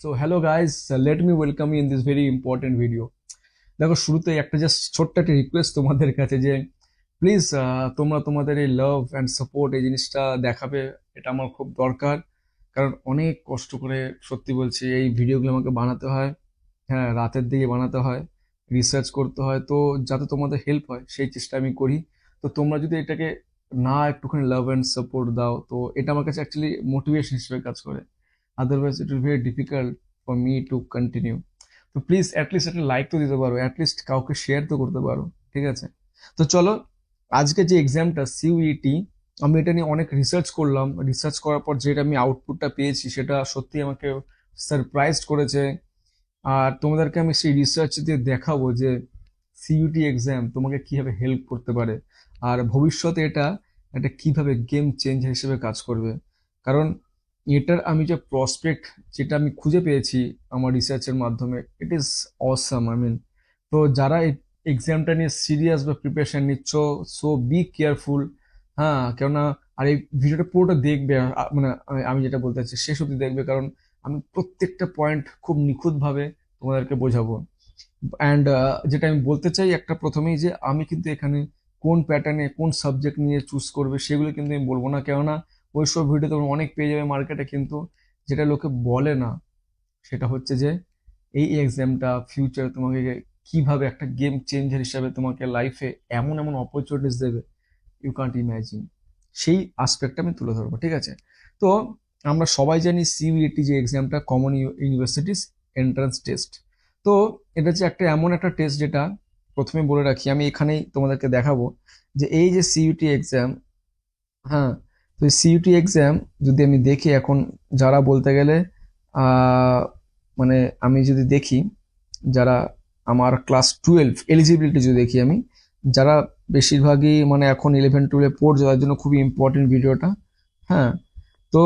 So hello guys, let me welcome you in this very important video. দেখো, শুরুতে একটা just ছোট্ট একটা রিকোয়েস্ট তোমাদের কাছে যে প্লিজ তোমরা তোমাদের এই লাভ অ্যান্ড সাপোর্ট এই জিনিসটা দেখাবে। এটা আমার খুব দরকার, কারণ অনেক কষ্ট করে, সত্যি বলছি, এই ভিডিওগুলো আমাকে বানাতে হয়। হ্যাঁ, রাতের দিকে বানাতে হয়, রিসার্চ করতে হয়, তো যাতে তোমাদের হেল্প হয় সেই চেষ্টা আমি করি। তো তোমরা যদি এটাকে না একটুখানি লাভ অ্যান্ড সাপোর্ট দাও, তো এটা আমার কাছে অ্যাকচুয়ালি মোটিভেশন হিসেবে কাজ করে। Otherwise it will very difficult for me to continue. তো প্লিজ অ্যাটলিস্ট একটা লাইক তো দিতে পারো, অ্যাটলিস্ট কাউকে শেয়ার তো করতে পারো, ঠিক আছে? তো চলো, আজকে যে এক্সামটা সিইউইটি, আমি এটা নিয়ে অনেক রিসার্চ করলাম। রিসার্চ করার পর যেটা আমি আউটপুটটা পেয়েছি সেটা সত্যি আমাকে সারপ্রাইজড করেছে। আর তোমাদেরকে আমি সেই রিসার্চ দিয়ে দেখাবো যে সিইউটি এক্সাম তোমাকে কিভাবে হেল্প করতে পারে, আর ভবিষ্যতে এটা একটা কিভাবে গেম চেঞ্জার হিসেবে কাজ করবে। কারণ এটার আমি যে প্রসপেক্ট, যেটা আমি খুঁজে পেয়েছি আমার রিসার্চের মাধ্যমে, it is awesome. I mean, তো যারা এই এক্সামটা নিয়ে সিরিয়াস বা প্রিপারেশন নিচ্ছ, সো বি কেয়ারফুল। হ্যাঁ, কেননা আর এই ভিডিওটা পুরোটা দেখবে, মানে আমি যেটা বলতে চাচ্ছি শেষ অব্দি দেখবে, কারণ আমি প্রত্যেকটা পয়েন্ট খুব নিখুঁতভাবে তোমাদেরকে বোঝাবো। অ্যান্ড যেটা আমি বলতে চাই একটা প্রথমেই, যে আমি কিন্তু এখানে কোন প্যাটার্নে কোন সাবজেক্ট নিয়ে চুজ করবে সেগুলো কিন্তু আমি বলবো না, কেননা ওইসব ভিডিও তোমরা অনেক পেয়ে যাবে মার্কেটে, কিন্তু যেটা লোকে বলে না সেটা হচ্ছে যে এই এক্সামটা ফিউচার তোমাকে কিভাবে একটা গেম চেঞ্জার হিসাবে তোমাকে লাইফে এমন এমন অপরচুনিটিস দেবে, ইউ কান্ট ইম্যাজিন। সেই আসপেক্টটা আমি তুলে ধরবো, ঠিক আছে? তো আমরা সবাই জানি সিইউইটি যে এক্সামটা, কমন ইউনিভার্সিটিস এন্ট্রান্স টেস্ট। তো এটা হচ্ছে একটা এমন একটা টেস্ট যেটা, প্রথমে বলে রাখি, আমি এখানেই তোমাদেরকে দেখাবো যে এই যে সিইউটি এক্সাম, হ্যাঁ, তো সিইউটি এক্সাম যদি আমি দেখি এখন, যারা বলতে গেলে আহ, মানে আমি যদি দেখি যারা আমার ক্লাস 12 এলিজিবিলিটি যদি দেখি আমি, যারা বেশিরভাগই মানে এখন 11 12 পড়ছে, তার জন্য খুবই ইম্পর্টেন্ট ভিডিওটা। হ্যাঁ, তো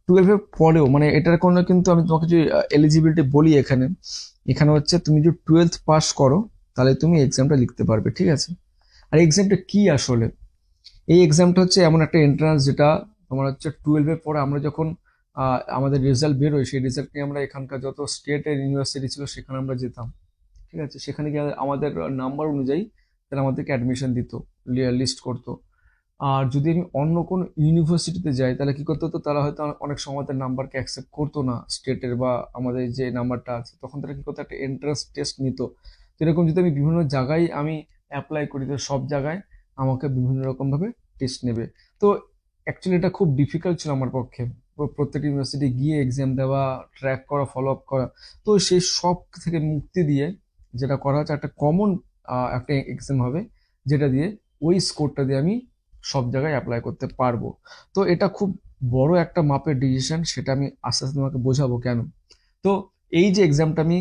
12-এর পরেও মানে এটার কোনো, কিন্তু আমি তোমাকে যদি এলিজিবিলিটি বলি এখানে, এখানে হচ্ছে তুমি যদি 12th পাস করো তাহলে তুমি এক্সামটা লিখতে পারবে, ঠিক আছে? আর এক্সামটা কি আসলে? এই এক্সামটা হচ্ছে এমন একটা এন্ট্রান্স যেটা তোমার হচ্ছে 12-এর পরে আমরা যখন আমাদের রেজাল্ট বেরোয়, সেই রেজাল্ট নিয়ে আমরা এখানকার যত স্টেটের ইউনিভার্সিটি ছিল সেখানে আমরা যেতাম, ঠিক আছে? সেখানে গিয়ে আমাদের নাম্বার অনুযায়ী তারা আমাদেরকে অ্যাডমিশন দিত, লিস্ট করতো। আর যদি আমি অন্য কোনো ইউনিভার্সিটিতে যাই তাহলে কি করতে হতো, তারা হয়তো অনেক সময় তার নাম্বারকে অ্যাকসেপ্ট করতো না, স্টেটের বা আমাদের যে নাম্বারটা আছে, তখন তারা কি করতো, একটা এন্ট্রান্স টেস্ট নিত। তো এরকম যদি আমি বিভিন্ন জায়গায় আমি অ্যাপ্লাই করি, তো সব জায়গায় আমাকে বিভিন্ন রকম ভাবে টেস্ট নেবে। তো অ্যাকচুয়ালি এটা খুব ডিফিকাল্ট ছিল আমার পক্ষে, প্রত্যেকটা ইউনিভার্সিটি গিয়ে এক্সাম দেওয়া, ট্র্যাক করা, ফলো আপ করা। তো সেই সব থেকে মুক্তি দিয়ে যেটা করা হচ্ছে, একটা কমন একটা এক্সাম হবে, যেটা দিয়ে ওই স্কোরটা দিয়ে আমি সব জায়গায় অ্যাপ্লাই করতে পারবো। তো এটা খুব বড় একটা মাপের ডিসিশন, সেটা আমি আস্তে আস্তে তোমাকে বোঝাবো কেন। তো এই যে এক্সামটা আমি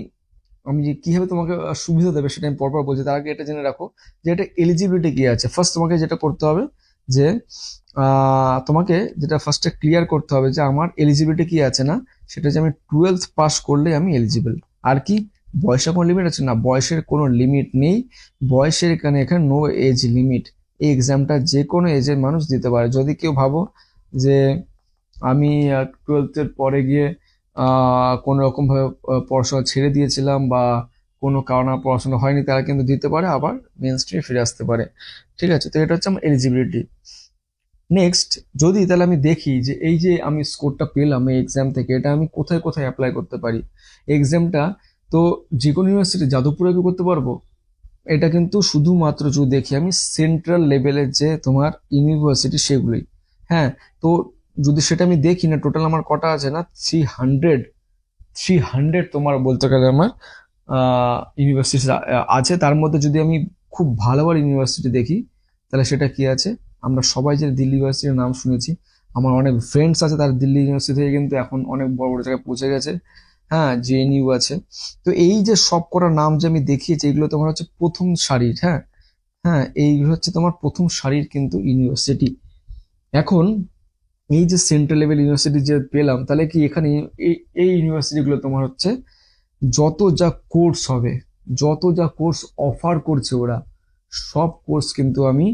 আমি যে কিভাবে তোমাকে সুবিধা দেবে সেটা আমি পরপর বলছি, তার আগে এটা জেনে রাখো যে এটা এলিজিবিলিটি কি আছে। ফার্স্ট তোমাকে যেটা করতে হবে যে তোমাকে যেটা ফার্স্টে ক্লিয়ার করতে হবে যে আমার এলিজিবিলিটি কি আছে না, সেটা যে আমি 12th পাস করলে আমি এলিজিবল। আর কি বয়সের কোনো লিমিট আছে না? বয়সের কোনো লিমিট নেই। বয়সের এখানে এখানে নো এজ লিমিট। এই এক্সামটা যে কোনো এজের মানুষ দিতে পারে। যদি কেউ ভাবো যে আমি 12th-এর পরে গিয়ে কোনো রকম ভাবে পড়াশোনা ছেড়ে দিয়েছিলাম বা কোনো কারণে আমার পড়াশোনা হয়নি, তারা কিন্তু দিতে পারে, আবার মেন স্ট্রিমে ফিরে আসতে পারে, ঠিক আছে? তো এটা হচ্ছে আমার এলিজিবিলিটি। নেক্সট, যদি তাহলে আমি দেখি যে এই যে আমি স্কোরটা পেলাম এই এক্সাম থেকে, এটা আমি কোথায় কোথায় অ্যাপ্লাই করতে পারি। এক্সামটা তো যে কোনো ইউনিভার্সিটি, যাদবপুরে কি করতে পারবো? এটা কিন্তু শুধুমাত্র যদি দেখি আমি সেন্ট্রাল লেভেলের যে তোমার ইউনিভার্সিটি সেগুলোই। হ্যাঁ, তো যদি সেটা আমি দেখি না, টোটাল আমার কটা আছে না, 300 তোমার বলতে গেলে আমার ইউনিভার্সিটি আছে। তার মধ্যে যদি আমি খুব ভালো ভালো ইউনিভার্সিটি দেখি, তাহলে সেটা কি আছে, আমরা সবাই যে দিল্লি ইউনিভার্সিটির নাম শুনেছি, আমার অনেক ফ্রেন্ডস আছে তার দিল্লি ইউনিভার্সিটি থেকে কিন্তু এখন অনেক বড় বড় জায়গায় পৌঁছে গেছে। হ্যাঁ, জেএনইউ আছে। তো এই যে সব কটা নাম যে আমি দেখিয়েছি, এগুলো তোমার হচ্ছে প্রথম সারির। হ্যাঁ, হ্যাঁ, এইগুলো হচ্ছে তোমার প্রথম সারির কিন্তু ইউনিভার্সিটি। এখন এই যে সেন্ট্রাল লেভেল ইউনিভার্সিটি যে পেলাম, তাহলে কি এখানে এই এই ইউনিভার্সিটিগুলো তোমার হচ্ছে যত যা কোর্স হবে, যত যা কোর্স অফার করছে ওরা, সব কোর্স কিন্তু আমি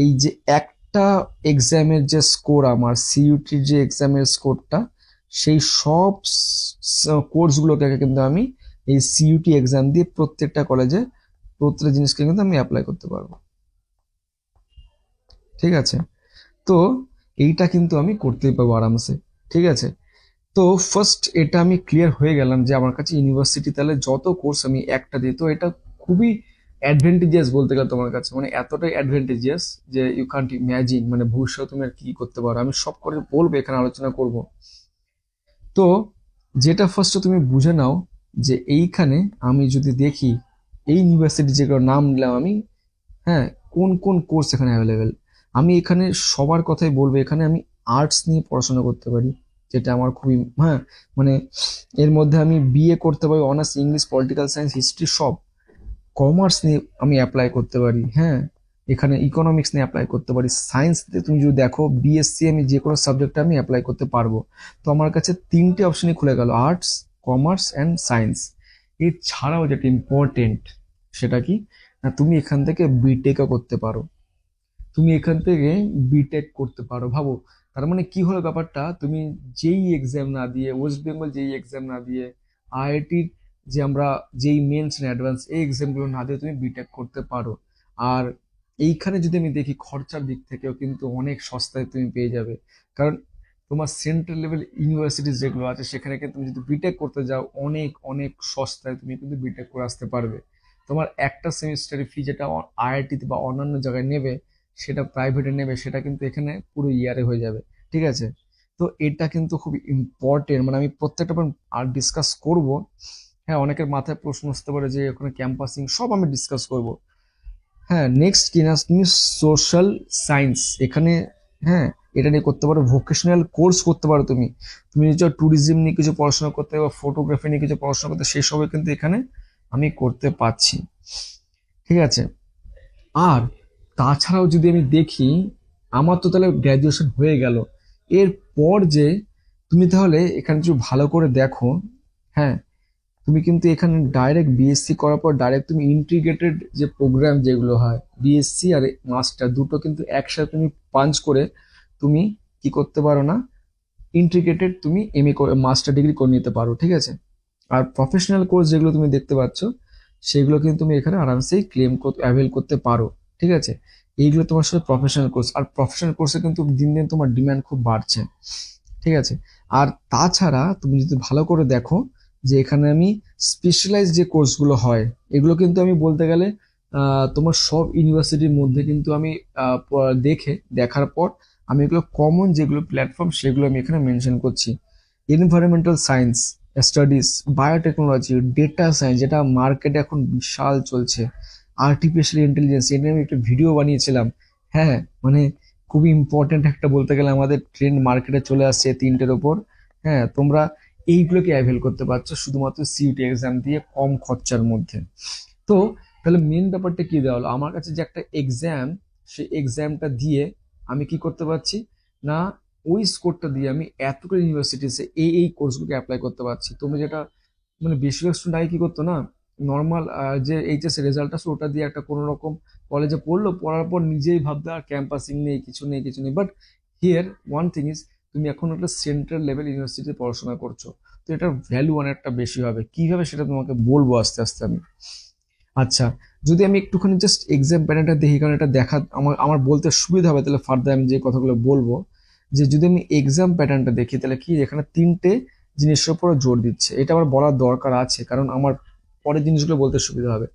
এই যে একটা এক্সামের যে স্কোর, আমার সিইউটির যে এক্সামের স্কোরটা, সেই সব কোর্সগুলোকে কিন্তু আমি এই সিইউটি এক্সাম দিয়ে প্রত্যেকটা কলেজে প্রত্যেকটা জিনিসকে কিন্তু আমি অ্যাপ্লাই করতে পারবো। ঠিক আছে, তো এইটা কিন্তু আমি করতেই পারবো আরামসে। ঠিক আছে, তো ফার্স্ট এটা আমি ক্লিয়ার হয়ে গেলাম যে আমার কাছে ইউনিভার্সিটি তাহলে যত কোর্স আমি একটা দিই, তো এটা খুবই অ্যাডভেন্টেজিয়াস বলতে গেলে তোমার কাছে, মানে এতটাই অ্যাডভেন্টেজিয়াস যে ইউ কান্ট ইম্যাজিন, মানে ভবিষ্যতে তুমি আর কি করতে পারো, আমি সব করে বলবো, এখানে আলোচনা করব। তো যেটা ফার্স্টে তুমি বুঝে নাও যে এইখানে আমি যদি দেখি এই ইউনিভার্সিটি যেগুলো নাম নিলাম আমি, হ্যাঁ, কোন কোন কোর্স এখানে অ্যাভেলেবেল। আমি এখানে সবার কথাই বলবো, এখানে আমি আর্টস নিয়ে পড়াশোনা করতে পারি, যেটা আমার খুবই, হ্যাঁ, মানে এর মধ্যে আমি বিএ করতে পারি, honours English political science history সব। কমার্স নিয়ে আমি অ্যাপ্লাই করতে পারি, হ্যাঁ, এখানে ইকোনমিক্স নিয়ে অ্যাপ্লাই করতে পারি, সায়েন্স দিয়ে তুমি যদি দেখো বিএসসি আমি যে কোনো সাবজেক্টে আমি অ্যাপ্লাই করতে পারবো। তো আমার কাছে তিনটে অপশনই খুলে গেল, আর্টস, কমার্স অ্যান্ড সায়েন্স। এছাড়াও যেটা ইম্পর্টেন্ট সেটা কি, না তুমি এখান থেকে বিটেকও করতে পারো, তুমি এখান থেকে বিটেক করতে পারো। ভাবো, তার মানে কি হলো ব্যাপারটা, তুমি যেই এক্সাম না দিয়ে, ওয়েস্ট বেঙ্গল যেই এক্সাম না দিয়ে, আইআইটির যে আমরা যেই মেন্স অ্যাডভান্স এই এক্সামগুলো না দিয়ে তুমি বিটেক করতে পারো। আর এইখানে যদি আমি দেখি খরচার দিক থেকেও কিন্তু অনেক সস্তায় তুমি পেয়ে যাবে, কারণ তোমার সেন্ট্রাল লেভেল ইউনিভার্সিটি যেগুলো আছে সেখানে কিন্তু তুমি যদি বিটেক করতে যাও অনেক অনেক সস্তায় তুমি কিন্তু বিটেক করে আসতে পারবে। তোমার একটা সেমিস্টারের ফি যেটা আইআইটিতে বা অন্যান্য জায়গায় নেবে, সেটা প্রাইভেটে নেবে, সেটা কিন্তু এখানে পুরো ইয়ারে হয়ে যাবে। ঠিক আছে, তো এটা কিন্তু খুব ইম্পর্টেন্ট, মানে আমি প্রত্যেকটা আর ডিসকাস করব। হ্যাঁ, অনেকের মাথায় প্রশ্ন আসতে পারে যে ওখানে ক্যাম্পাসিং সব আমি ডিসকাস করব। হ্যাঁ, নেক্সট কি না, তুমি সোশ্যাল সায়েন্স এখানে, হ্যাঁ, এটা নিয়ে করতে পারো, ভোকেশনাল কোর্স করতে পারো তুমি। তুমি যদি ট্যুরিজম নিয়ে কিছু পড়াশোনা করতে বা ফটোগ্রাফি নিয়ে কিছু পড়াশোনা করতে, সেই সবই কিন্তু এখানে আমি করতে পারছি। ঠিক আছে, আর তাছাড়াও যদি আমি দেখি, আমার তো তাহলে গ্র্যাজুয়েশন হয়ে গেল, এরপর যে তুমি তাহলে এখানে যদি ভালো করে দেখো, হ্যাঁ, তুমি কিন্তু এখানে ডাইরেক্ট বিএসসি করার পর ডাইরেক্ট তুমি ইন্টিগ্রেটেড যে প্রোগ্রাম যেগুলো হয়, বিএসসি আর মাস্টার দুটো কিন্তু একসাথে তুমি পাঞ্চ করে তুমি কি করতে পারো না, ইন্টিগ্রেটেড তুমি এমএ করে মাস্টার ডিগ্রি করে নিতে পারো। ঠিক আছে, আর প্রফেশনাল কোর্স যেগুলো তুমি দেখতে পাচ্ছ সেগুলো কিন্তু তুমি এখানে আরামসেই ক্লেম অ্যাভেল করতে পারো। ঠিক আছে, এইগুলো তোমার সাথে প্রফেশনাল কোর্স, আর প্রফেশনাল কোর্সে কিন্তু দিন দিন তোমার ডিমান্ড খুব বাড়ছে। ঠিক আছে, আর তাছাড়া তুমি যদি ভালো করে দেখো যে এখানে আমি স্পেশালাইজ যে কোর্সগুলো হয়, এগুলো কিন্তু আমি বলতে গেলে তোমার সব ইউনিভার্সিটির মধ্যে কিন্তু আমি দেখার পর আমি এগুলো কমন যেগুলো প্ল্যাটফর্ম সেগুলো আমি এখানে মেনশন করছি। Environmental science studies, biotechnology, data science যেটা মার্কেটে এখন বিশাল চলছে, আর্টিফিশিয়াল ইন্টেলিজেন্স, এটা আমি একটা ভিডিও বানিয়েছিলাম। হ্যাঁ, মানে খুবই ইম্পর্টেন্ট একটা বলতে গেলে আমাদের ট্রেন্ড মার্কেটে চলে আসছে তিনটের ওপর। হ্যাঁ, তোমরা এইগুলোকে অ্যাভেল করতে পারছো শুধুমাত্র সিইউটি এক্সাম দিয়ে কম খরচার মধ্যে। তো তাহলে মেন ব্যাপারটা কি দেওয়া হলো, আমার কাছে যে একটা এক্সাম, সেই এক্সামটা দিয়ে আমি কি করতে পারছি না, ওই স্কোরটা দিয়ে আমি এতগুলো ইউনিভার্সিটিসে এই কোর্সগুলোকে অ্যাপ্লাই করতে পারছি। তুমি যেটা, মানে বেশিরভাগ স্টুডেন্ট আগে কি করতো না, নর্মাল যে এইচএস এর রেজাল্ট আসে ওটা দিয়ে একটা কোনো রকম কলেজে পড়লো, পড়ার পর নিজেই ভাবতে আর ক্যাম্পাসিং নেই, কিছু নেই, কিছু নেই। But here one thing is, তুমি এখন একটা সেন্ট্রাল লেভেল ইউনিভার্সিটিতে পড়াশোনা করছো, তো এটার ভ্যালু অনেকটা বেশি হবে। কিভাবে সেটা তোমাকে বলবো আস্তে আস্তে আমি। আচ্ছা, যদি আমি একটুখানি জাস্ট এক্সাম প্যাটার্নটা দেখি, কারণ এটা দেখা আমার আমার বলতে সুবিধা হবে, তাহলে ফার্দার আমি যে কথাগুলো বলবো, যে যদি আমি এক্সাম প্যাটার্নটা দেখি তাহলে কি এখানে তিনটে জিনিসের উপর জোর দিচ্ছে, এটা আমার বলার দরকার আছে কারণ আমার পরের জিনিসগুলো বলতে সুবিধা হবে।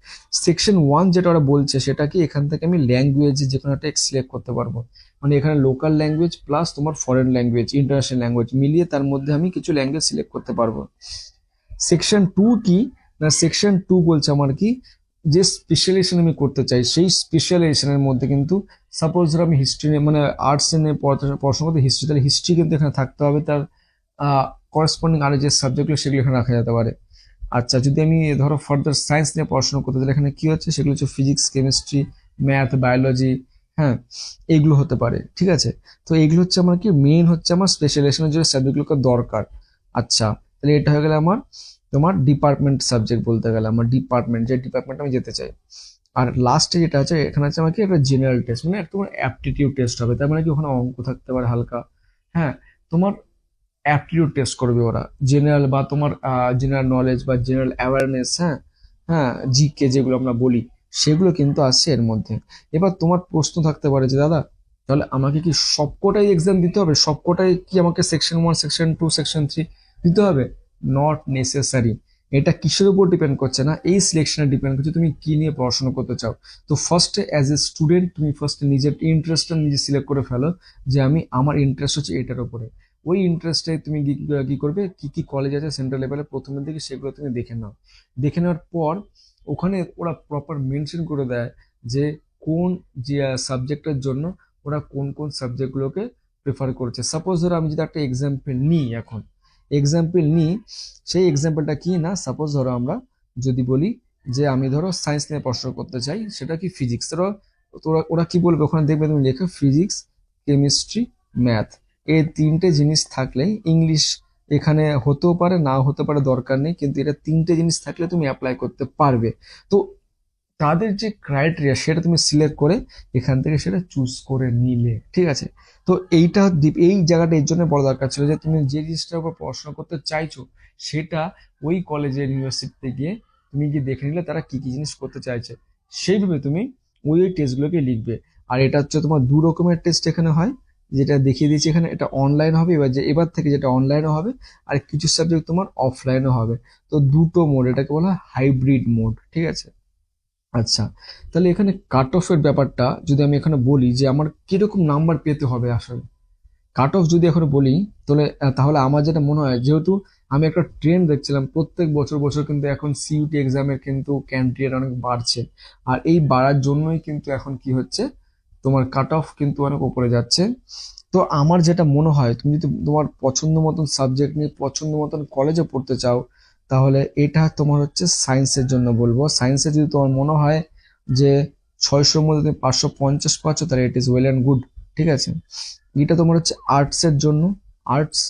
সেকশন 1 যেটা ওরা বলছে সেটা কি, এখান থেকে আমি ল্যাঙ্গুয়েজ যে কোনো একটা সিলেক্ট করতে পারবো, মানে এখানে লোকাল ল্যাঙ্গুয়েজ প্লাস তোমার ফরেন ল্যাঙ্গুয়েজ ইন্টারন্যাশনাল ল্যাঙ্গুয়েজ মিলিয়ে তার মধ্যে আমি কিছু ল্যাঙ্গুয়েজ সিলেক্ট করতে পারবো। সেকশন 2 কি, না সেকশন 2 বলছে আমার কি, যে স্পেশালাইজেশন আমি করতে চাই সেই স্পেশালাইজেশনের মধ্যে কিন্তু সাপোজ ধর আমি হিস্ট্রি নিয়ে, মানে আর্টস নিয়ে পড়াশোনা করতে হিস্ট্রি, তাহলে হিস্ট্রি কিন্তু এখানে থাকতে হবে, তার করেসপন্ডিং আরো যে সাবজেক্টগুলো সেগুলো এখানে রাখা যেতে পারে। আচ্ছা, যদি আমি ধরো ফার্দার সায়েন্স নিয়ে পড়াশোনা করতে, তাহলে এখানে কি হচ্ছে, সেগুলো হচ্ছে ফিজিক্স, কেমিস্ট্রি, ম্যাথ, বায়োলজি, হ্যাঁ, এইগুলো হতে পারে। ঠিক আছে, তো এইগুলো হচ্ছে আমার কি মেইন হচ্ছে আমার স্পেশালাইজেশনের জন্য সাবজেক্টগুলোকে দরকার। আচ্ছা, তাহলে এটা হয়ে গেলে আমার তোমার ডিপার্টমেন্ট সাবজেক্ট বলতে গেলে আমার ডিপার্টমেন্ট, যে ডিপার্টমেন্ট আমি যেতে চাই। আর লাস্টে যেটা আছে এখানে আছে আমার কি একটা জেনারেল টেস্ট, মানে তোমার অ্যাপটিটিউড টেস্ট হবে, তার মানে কি ওখানে অঙ্ক থাকতে পারে হালকা। হ্যাঁ, তোমার অ্যাপটিটিউড টেস্ট করবে ওরা, জেনারেল বা তোমার জেনারেল নলেজ বা জেনারেল অ্যাওয়ারনেস, হ্যাঁ হ্যাঁ, জিকে যেগুলো আমরা বলি, সেগুলো কিন্তু আসছে এর মধ্যে। এবার তোমার প্রশ্ন থাকতে পারে যে দাদা, তাহলে আমাকে কি সবকটাই এক্সাম দিতে হবে, সবকটাই কি আমাকে সেকশন 1 সেকশন 2 সেকশন 3 দিতে হবে? Not necessary. এটা কিসের উপর ডিপেন্ড করছে না, এই সিলেকশনে ডিপেন্ড করছে তুমি কি নিয়ে পড়াশোনা করতে চাও। তো ফার্স্টে অ্যাজ এ স্টুডেন্ট তুমি ফার্স্টে নিজের ইন্টারেস্টটা নিজে সিলেক্ট করে ফেলো, যে আমি আমার ইন্টারেস্ট হচ্ছে এটার উপরে। ওই ইন্টারেস্টে তুমি কি করবে, কি কি কলেজ আছে সেন্ট্রাল লেভেলে প্রথমের দিকে, সেগুলো তুমি দেখে নাও। দেখে নেওয়ার পর ওখানে ওরা প্রপার মেনশন করে দেয় যে কোন যে সাবজেক্টের জন্য ওরা কোন কোন সাবজেক্টগুলোকে প্রেফার করছে। সাপোজ ধরো আমি যদি একটা এক্সাম্পল নিই, এখন এক্সাম্পল নিই, সেই এক্সাম্পলটা কি না, সাপোজ ধরো আমরা যদি বলি যে আমি ধরো সায়েন্স নিয়ে পড়াশোনা করতে চাই, সেটা কি ফিজিক্স, ধরো ওরা কি বলবে, ওখানে দেখবে তুমি লেখো ফিজিক্স, কেমিস্ট্রি, ম্যাথ, এই তিনটে জিনিস থাকলে ইংলিশ এখানে হতেও পারে না হতে পারে, দরকার নেই, কিন্তু এটা তিনটে জিনিস থাকলে তুমি অ্যাপ্লাই করতে পারবে। তো তাদের যে ক্রাইটেরিয়া সেটা তুমি সিলেক্ট করে এখান থেকে সেটা চুজ করে নিলে, ঠিক আছে। তো এই জায়গাটা এর জন্য বড় দরকার ছিল যে তুমি যে জিনিসটার উপর পড়াশোনা করতে চাইছো সেটা ওই কলেজের ইউনিভার্সিটিতে গিয়ে তুমি গিয়ে দেখে নিলে তারা কি কি জিনিস করতে চাইছে, সেইভাবে তুমি ওই টেস্টগুলোকে লিখবে। আর এটা হচ্ছে তোমার দু রকমের টেস্ট এখানে হয়, যেটা দেখিয়ে দিয়েছি এখানে, এটা অনলাইন হবে, এবার থেকে যেটা অনলাইনও হবে, আর কিছু সাবজেক্ট তোমার অফলাইনও হবে। তো দুটো মোড, এটাকে বলা হয় হাইব্রিড মোড, ঠিক আছে। আচ্ছা, তাহলে এখানে কাট অফের ব্যাপারটা যদি আমি এখানে বলি যে আমার কিরকম নাম্বার পেতে হবে আসলে, কাট অফ যদি এখন বলি, তাহলে আমার যেটা মনে হয়, যেহেতু আমি একটা ট্রেন্ড দেখছিলাম প্রত্যেক বছর বছর কিন্তু এখন সিইউটি এক্সামের কিন্তু ক্যান্ডিডেট অনেক বাড়ছে, আর এই বাড়ার জন্যই কিন্তু এখন কি হচ্ছে, তোমার কাট অফ কিন্তু অনেক উপরে যাচ্ছে। তো আমার যেটা মনে হয়, তুমি যদি তোমার পছন্দ মতন সাবজেক্ট নিয়ে পছন্দ মতন কলেজে পড়তে চাও, তাহলে এটা তোমার হচ্ছে সায়েন্সের জন্য বলবো। সায়েন্সে যদি তোমার মনে হয় যে 600-র মধ্যে তুমি 550 পাচ্ছ, তাহলে it is well and good, ঠিক আছে। এটা তোমার হচ্ছে আর্টসের জন্য, আর্টস।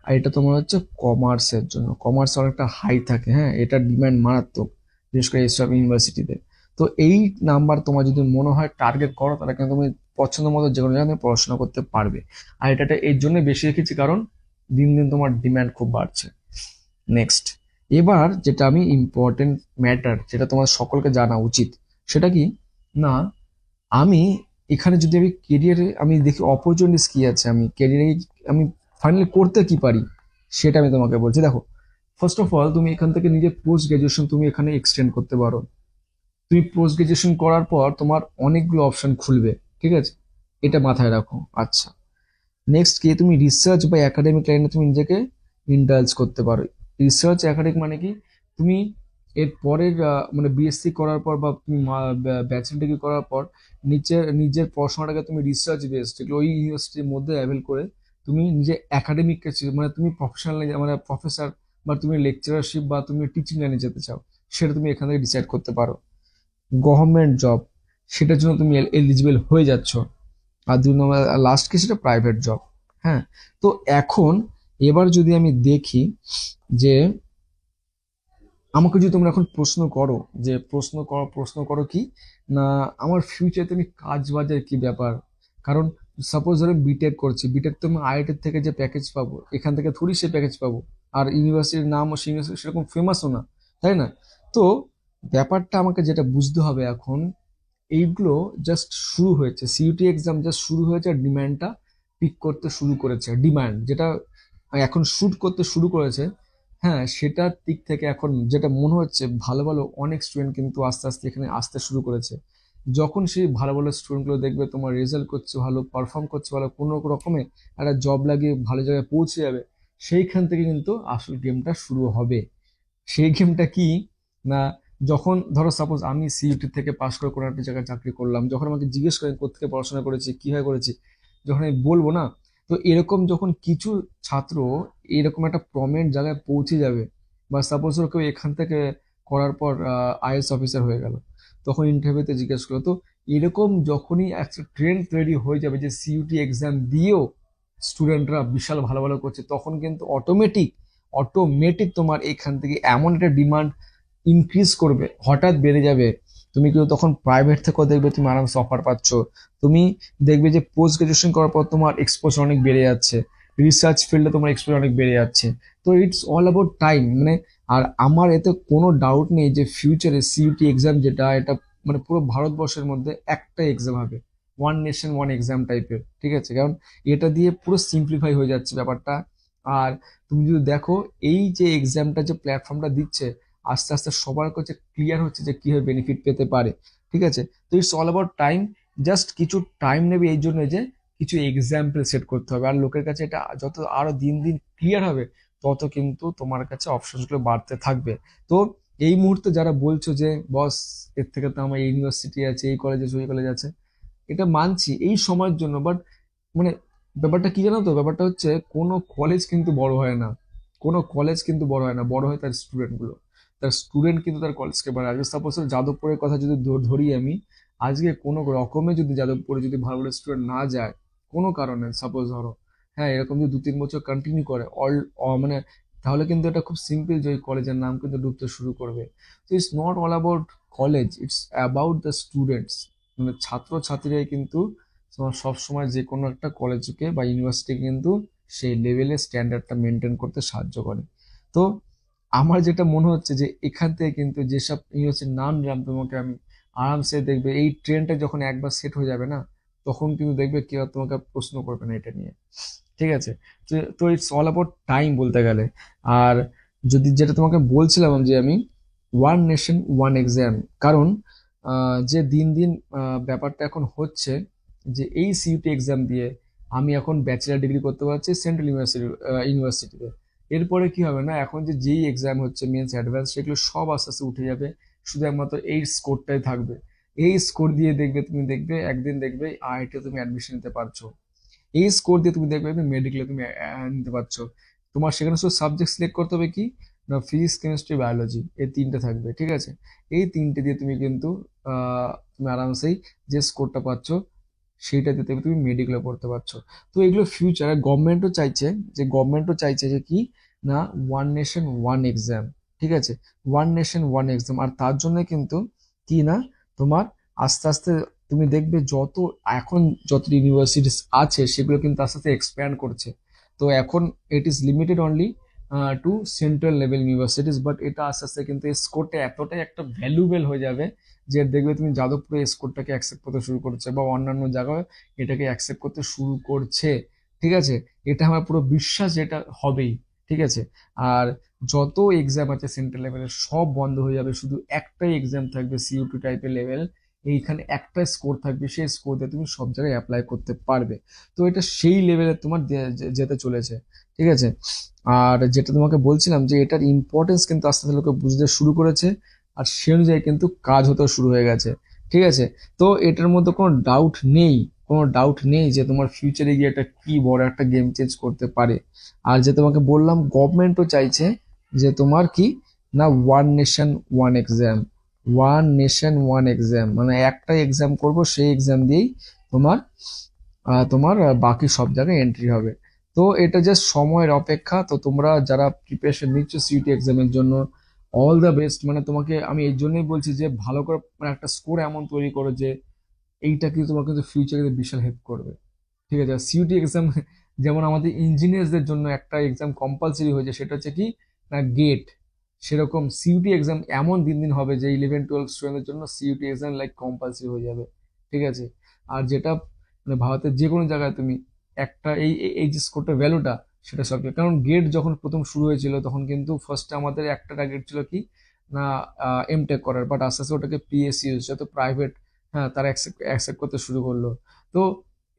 আর এটা তোমার হচ্ছে কমার্সের জন্য, কমার্স অনেকটা হাই থাকে, হ্যাঁ, এটা ডিমান্ড মারাত্মক, বিশেষ করে এইসব ইউনিভার্সিটিতে। তো এই নাম্বার তোমার যদি মনে হয় টার্গেট করো, তাহলে কিন্তু তুমি পছন্দ মতো যে কোনো জায়গায় পড়াশোনা করতে পারবে। আর এটাটা এর জন্য বেশি রেখেছি কারণ দিন দিন তোমার ডিমান্ড খুব বাড়ছে। নেক্সট, এবার যেটা আমি ইম্পর্টেন্ট ম্যাটার, যেটা তোমার সকলকে জানা উচিত, সেটা কি না, আমি এখানে যদি আমি কেরিয়ারে আমি দেখি অপরচুনিটিস কি আছে, আমি কেরিয়ারে আমি ফাইনালি করতে কি পারি, সেটা আমি তোমাকে বলছি। দেখো, ফার্স্ট অফ অল তুমি এখান থেকে নিজের পোস্ট গ্রাজুয়েশন তুমি এখানে এক্সটেন্ড করতে পারো। তুমি পোস্ট গ্রাজুয়েশন করার পর তোমার অনেকগুলো অপশন খুলবে, ঠিক আছে, এটা মাথায় রাখো। আচ্ছা, নেক্সট কি, তুমি রিসার্চ বা একাডেমিক লাইনে তুমি নিজেকে ইন্ডালজ করতে পারো। রিসার্চ একাডেমিক মানে কি, তুমি এর পরের মানে বিএসসি করার পর বা তুমি ব্যাচেলর ডিগ্রি করার পর নিজের নিজের পড়াশোনাটাকে তুমি রিসার্চ বেস, যেগুলো ওই ইউনিভার্সিটির মধ্যে অ্যাভেল করে তুমি নিজে একাডেমিক, মানে তুমি প্রফেশনাল মানে প্রফেসর বা তুমি লেকচারারশিপ বা তুমি টিচিং লাইনে যেতে চাও, সেটা তুমি এখান থেকে ডিসাইড করতে পারো। গভর্নমেন্ট জব, সেটার জন্য তুমি এলিজিবল হয়ে যাচ্ছ। আর 2 নম্বর লাস্ট কি, সেটা প্রাইভেট জব। হ্যাঁ, তো এখন এবার যদি আমি দেখি যে আমাকে যদি তোমরা এখন প্রশ্ন করো কি না, আমার ফিউচারে তুমি কাজ বাজার কি ব্যাপার, কারণ সাপোজ ধরো বিটেক করছি, বিটেক তো আমি আইআইটি থেকে যে প্যাকেজ পাবো এখান থেকে থোড়ি সে প্যাকেজ পাবো, আর ইউনিভার্সিটির নাম ও ইউনিভার্সিটি সেরকম ফেমাসও না, তাই না। তো ব্যাপারটা আমাকে যেটা বুঝতে হবে এখন, এইগুলো জাস্ট শুরু হয়েছে, সিইউটি এক্সাম জাস্ট শুরু হয়েছে, আর ডিমান্ডটা পিক করতে শুরু করেছে, ডিমান্ড যেটা এখন শুট করতে শুরু করেছে। হ্যাঁ, সেটার দিক থেকে এখন যেটা মনে হচ্ছে, ভালো ভালো অনেক স্টুডেন্ট কিন্তু আস্তে আস্তে এখানে আসতে শুরু করেছে। যখন সেই ভালো ভালো স্টুডেন্টগুলো দেখবে তোমার রেজাল্ট করছে ভালো, পারফর্ম করছে ভালো, কোনো রকমে একটা জব লাগিয়ে ভালো জায়গায় পৌঁছে যাবে, সেইখান থেকে কিন্তু আসল গেমটা শুরু হবে। সেই গেমটা কি না, যখন ধরো সাপোজ আমি সিইউটি থেকে পাশ করে কোনো একটা জায়গায় চাকরি করলাম, যখন আমাকে জিজ্ঞেস করেন কোথেকে পড়াশোনা করেছি কিভাবে করেছি, যখন আমি বলবো না, তো এরকম যখন কিছু ছাত্র এরকম একটা প্রমিনেন্ট জায়গায় পৌঁছে যাবে, বা সাপোজ কেউ এখান থেকে করার পর আইএস অফিসার হয়ে গেল, তখন ইন্টারভিউতে জিজ্ঞেস করলো, তো এরকম যখনই একটা ট্রেন্ড তৈরি হয়ে যাবে যে সিইউটি এক্সাম দিয়েও স্টুডেন্টরা বিশাল ভালো ভালো করছে, তখন কিন্তু অটোমেটিক তোমার এখান থেকে এমন একটা ডিমান্ড ইনক্রিজ করবে, হঠাৎ বেড়ে যাবে। তুমি কিন্তু তখন প্রাইভেট থেকেও দেখবে তুমি আরামসে অফার পাচ্ছ। তুমি দেখবে যে পোস্ট গ্রাজুয়েশন করার পর তোমার এক্সপোজার অনেক বেড়ে যাচ্ছে। রিসার্চ ফিল্ডে তোমার এক্সপোজার অনেক বেড়ে যাচ্ছে। তো ইটস অল অ্যাবাউট টাইম মানে। আর আমার এতে কোনো ডাউট নেই যে ফিউচারে সিইউটি এক্সাম যেটা, এটা মানে পুরো ভারতবর্ষের মধ্যে একটাই এক্সাম হবে, ওয়ান নেশন ওয়ান এক্সাম টাইপের, ঠিক আছে? কারণ এটা দিয়ে পুরো সিম্পলিফাই হয়ে যাচ্ছে ব্যাপারটা। আর তুমি যদি দেখো এই যে এক্সামটা যে প্ল্যাটফর্মটা দিচ্ছে, আস্তে আস্তে সবার কাছে ক্লিয়ার হচ্ছে যে কিভাবে বেনিফিট পেতে পারে, ঠিক আছে? তো it's all about time. Just কিছু টাইম নেবে এই জন্য যে কিছু এক্সাম্পল সেট করতে হবে, আর লোকের কাছে এটা যত আরো দিন দিন ক্লিয়ার হবে, তত কিন্তু তোমার কাছে অপশনসগুলো বাড়তে থাকবে। তো এই মুহূর্তে যারা বলছো যে বস এর থেকে তো আমার ইউনিভার্সিটি আছে, এই কলেজ আছে, ওই কলেজ আছে, এটা মানছি এই সময়ের জন্য, বাট মানে ব্যাপারটা কি জানো তো, ব্যাপারটা হচ্ছে কোনো কলেজ কিন্তু বড় হয় না, কোনো কলেজ কিন্তু বড় হয় না, বড় হয় তার স্টুডেন্ট গুলো। তার স্টুডেন্ট কিন্তু তার কলেজকে বানায়। আজকে সাপোজ যাদবপুরের কথা যদি ধরি আমি, আজকে কোনো রকমে যদি যাদবপুরে যদি ভালো ভালো স্টুডেন্ট না যায়, কোনো কারণে সাপোজ ধরো, হ্যাঁ এরকম যদি 2-3 বছর কন্টিনিউ করে মানে, তাহলে কিন্তু এটা খুব সিম্পল যে ওই কলেজের নাম কিন্তু ডুবতে শুরু করবে। তো it's not all about college, it's about the students. মানে ছাত্র ছাত্রীরাই কিন্তু তোমার সবসময় যে কোনো একটা কলেজকে বা ইউনিভার্সিটিকে কিন্তু সেই লেভেলের স্ট্যান্ডার্ডটা মেনটেন করতে সাহায্য করে। তো আমার যেটা মনে হচ্ছে যে এখান থেকে কিন্তু যেসব ইউনিভার্সিটির নাম নিলাম তোমাকে আমি, আরামসে দেখবে এই ট্রেনটা যখন একবার সেট হয়ে যাবে না, তখন কিন্তু দেখবে কেউ আর তোমাকে প্রশ্ন করবে না এটা নিয়ে, ঠিক আছে? তো ইটস অল অ্যাবাউট টাইম বলতে গেলে। আর যদি যেটা তোমাকে বলছিলাম যে আমি, ওয়ান নেশন ওয়ান এক্সাম, কারণ যে দিন দিন ব্যাপারটা এখন হচ্ছে যে এই সিইউটি এক্সাম দিয়ে আমি এখন ব্যাচেলার ডিগ্রি করতে পারছি সেন্ট্রাল ইউনিভার্সিটিতে। এরপরে কি হবে না, এখন যে যেই এক্সাম হচ্ছে মেন্স অ্যাডভান্স, সেগুলো সব আস্তে আস্তে উঠে যাবে, শুধু একমাত্র এই স্কোরটাই থাকবে। এই স্কোর দিয়ে দেখবে, তুমি দেখবে একদিন দেখবে আইআইটি তুমি অ্যাডমিশন নিতে পারছো, এই স্কোর দিয়ে তুমি দেখবে তুমি মেডিকেলে তুমি নিতে পারছো। তোমার সেখানে শুধু সাবজেক্ট সিলেক্ট করতে হবে কি না, ফিজিক্স কেমিস্ট্রি বায়োলজি, এই তিনটে থাকবে, ঠিক আছে? এই তিনটে দিয়ে তুমি কিন্তু তুমি আরামসেই যে স্কোরটা পাচ্ছ সেইটা দিতে তুমি মেডিকেলে পড়তে পারছো। তো এগুলো ফিউচারে গভর্নমেন্টও চাইছে যে কি না, ওয়ান নেশন ওয়ান এক্সাম, ঠিক আছে? One nation one exam. আর তার জন্য কিন্তু কি না, তোমার আস্তে আস্তে তুমি দেখবে এখন যত ইউনিভার্সিটিস আছে সেগুলো কিন্তু আস্তে আস্তে এক্সপ্যান্ড করছে। তো এখন it is limited only to central level universities, but এটা আস্তে আস্তে কিন্তু এই স্কোরটা এতটাই একটা ভ্যালুয়েবল হয়ে যাবে যে দেখবে তুমি যাদবপুরে এই স্কোরটাকে অ্যাকসেপ্ট করতে শুরু করছে, বা অন্যান্য জায়গায় এটাকে অ্যাকসেপ্ট করতে শুরু করছে, ঠিক আছে? এটা আমার পুরো বিশ্বাস যে এটা হবেই, ঠিক আছে? আর যত এক্সাম আছে সেন্ট্রাল লেভেলের সব বন্ধ হয়ে যাবে, শুধু একটাই এক্সাম থাকবে সিইউটি টাইপের লেভেল। এইখানে একটা স্কোর থাকবে, সেই স্কোর দিয়ে তুমি সব জায়গায় অ্যাপ্লাই করতে পারবে। তো এটা সেই লেভেলে তোমার যেতে চলেছে, ঠিক আছে? আর যেটা তোমাকে বলছিলাম যে এটার ইম্পর্টেন্স কিন্তু আস্তে আস্তে লোকে বুঝতে শুরু করেছে, আর সে অনুযায়ী কিন্তু কাজ হতে শুরু হয়ে গেছে, ঠিক আছে? তো এটার মধ্যে কোনো ডাউট নেই যে তোমার ফিউচারে গিয়ে একটা কি বড় একটা গেম চেঞ্জ করতে পারে। আর যে তোমাকে বললাম গভর্নমেন্টও চাইছে যে তোমার কি না, one nation one exam, one nation one exam মানে একটাই এক্সাম করব, সেই এক্সাম দিয়েই তোমার বাকি সব জায়গায় এন্ট্রি হবে। তো এটা জাস্ট সময়ের অপেক্ষা। তো তোমরা যারা প্রিপারেশন নিচ্ছ সিইউটি এক্সামের জন্য, অল দ্য বেস্ট। মানে তোমাকে আমি এই জন্যই বলছি যে ভালো করে মানে একটা স্কোর এমন তৈরি করো যে এইটা কিন্তু তোমার কিন্তু ফিউচারে বিশাল হেল্প করবে, ঠিক আছে? সিইউটি এক্সাম যেমন আমাদের ইঞ্জিনিয়ারদের জন্য একটা এক্সাম কম্পালসারি হয়েছে, সেটা হচ্ছে কি না গেট, সেরকম সিইউটি এক্সাম এমন দিন দিন হবে যে 11-12 স্টুডেন্টের জন্য সিইউটি এক্সাম লাইক কম্পালসারি হয়ে যাবে, ঠিক আছে? আর যেটা মানে ভারতের যে কোনো জায়গায় তুমি একটা এই যে স্কোরটার ভ্যালুটা, সেটা সব, কারণ গেট যখন প্রথম শুরু হয়েছিল তখন কিন্তু ফার্স্টে আমাদের একটা টার্গেট ছিল কি না এমটেক করার, বাট আস্তে আস্তে ওটাকে পিএসইউ যত প্রাইভেট, হ্যাঁ তারা অ্যাকসেপ্ট করতে শুরু করলো। তো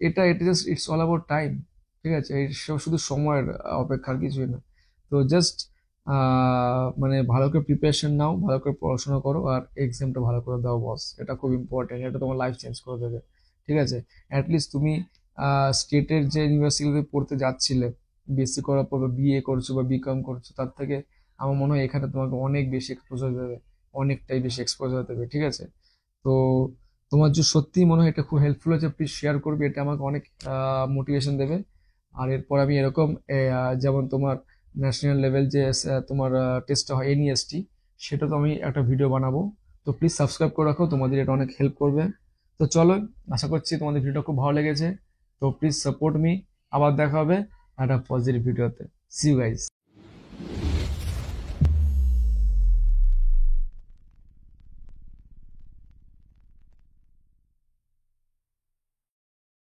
এটা just it's all about time, ঠিক আছে? এই শুধু সময়ের অপেক্ষার কিছুই না। তো জাস্ট মানে ভালো করে প্রিপারেশন নাও, ভালো করে পড়াশোনা করো, আর এক্সামটা ভালো করে দাও বস, এটা খুব ইম্পর্টেন্ট, এটা তোমার লাইফ চেঞ্জ করে দেবে, ঠিক আছে? অ্যাটলিস্ট তুমি স্টেটের যে ইউনিভার্সিটিতে পড়তে যাচ্ছিলে, বিএসসি করার পর বিএ করছো বা বিকম করছো, তার থেকে আমার মনে হয় এখানে তোমাকে অনেক বেশি এক্সপোজার দেবে, অনেকটাই বেশি এক্সপোজার দেবে, ঠিক আছে? তো তোমার যে সত্যি মনে হয় এটা খুব হেল্পফুল হয়েছে, প্লিজ শেয়ার করবে, এটা আমাকে অনেক মোটিভেশন দেবে। আর এরপর আমি এরকম যেমন তোমার ন্যাশনাল লেভেল যে তোমার টেস্টটা হয় এনইএসটি, সেটা তো আমি একটা ভিডিও বানাবো। তো প্লিজ সাবস্ক্রাইব করে রাখো, তোমাদের এটা অনেক হেল্প করবে। তো চলো, আশা করছি তোমাদের ভিডিওটা খুব ভালো লেগেছে। তো প্লিজ সাপোর্ট মি, আবার দেখা হবে। একটা পজিটিভ ভিডিওতে। See you guys.